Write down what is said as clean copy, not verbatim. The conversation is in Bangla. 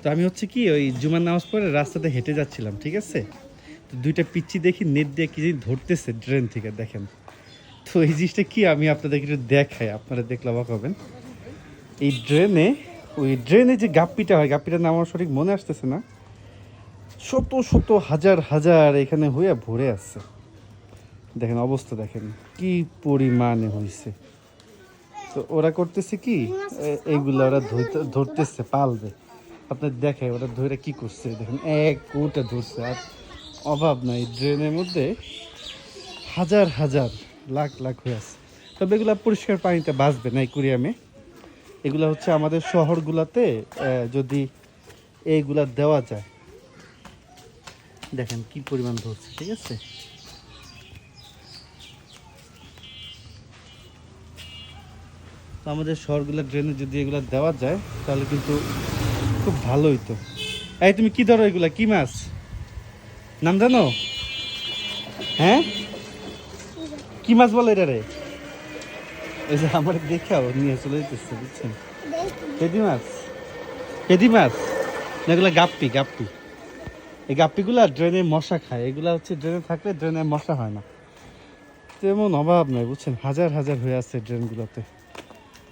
তো আমি হচ্ছে কি ওই জুমার নামাজ পড়ে রাস্তাতে হেঁটে যাচ্ছিলাম, ঠিক আছে। তো দুইটা পিচ্ছি দেখি নেট দিয়ে কি জানি ধরতেছে ড্রেন থেকে, দেখেন। তো এই জিনিসটা কি আমি আপনাদের একটু দেখাই, আপনারা দেখলে অবাক হবেন। এই ড্রেনে, ওই ড্রেনে যে গাপ্পিটা হয়, গাপ্পিটার নাম আমার সঠিক মনে আসতেছে না, শত শত হাজার হাজার এখানে হইয়া ভরে আসছে। দেখেন অবস্থা, দেখেন কি পরিমাণে হয়েছে। তো ওরা করতেছে কি, এইগুলো ওরা ধরতেছে পালবে। আপনার দেখায় ওরা ধরে কি করছে, দেখেন এক কোটা ধরছে। আর অভাব নাই, ড্রেনের মধ্যে হাজার হাজার লাখ লাখ হয়ে আছে। তবে এগুলা পরিষ্কার পানিতে বাঁচবে না অ্যাকুরিয়ামে। এগুলা হচ্ছে আমাদের শহরগুলাতে যদি এইগুলা দেওয়া যায়, দেখেন কি পরিমাণ ধরছে, ঠিক আছে। তো আমাদের শহরগুলোর ড্রেনে যদি এগুলা দেওয়া যায় তাহলে কিন্তু খুব ভালো হইতো। এই তুমি কি ধরো এগুলা, কি মাছ নাম জানো? হ্যাঁ, কি মাছ বলে এটা রে? এই যে আমার দেখাও নিয়ে চলে যেতেছে, বুঝছেন। পেদি মাছ, পেদি মাছ না, এগুলা গাপ্পি, গাপ্পি। এই গাপ্পিগুলা ড্রেনে মশা খায়, এগুলা হচ্ছে ড্রেনে থাকলে ড্রেনে মশা হয় না। তেমন অভাব নয়, বুঝছেন, হাজার হাজার হয়ে আছে ড্রেনগুলোতে।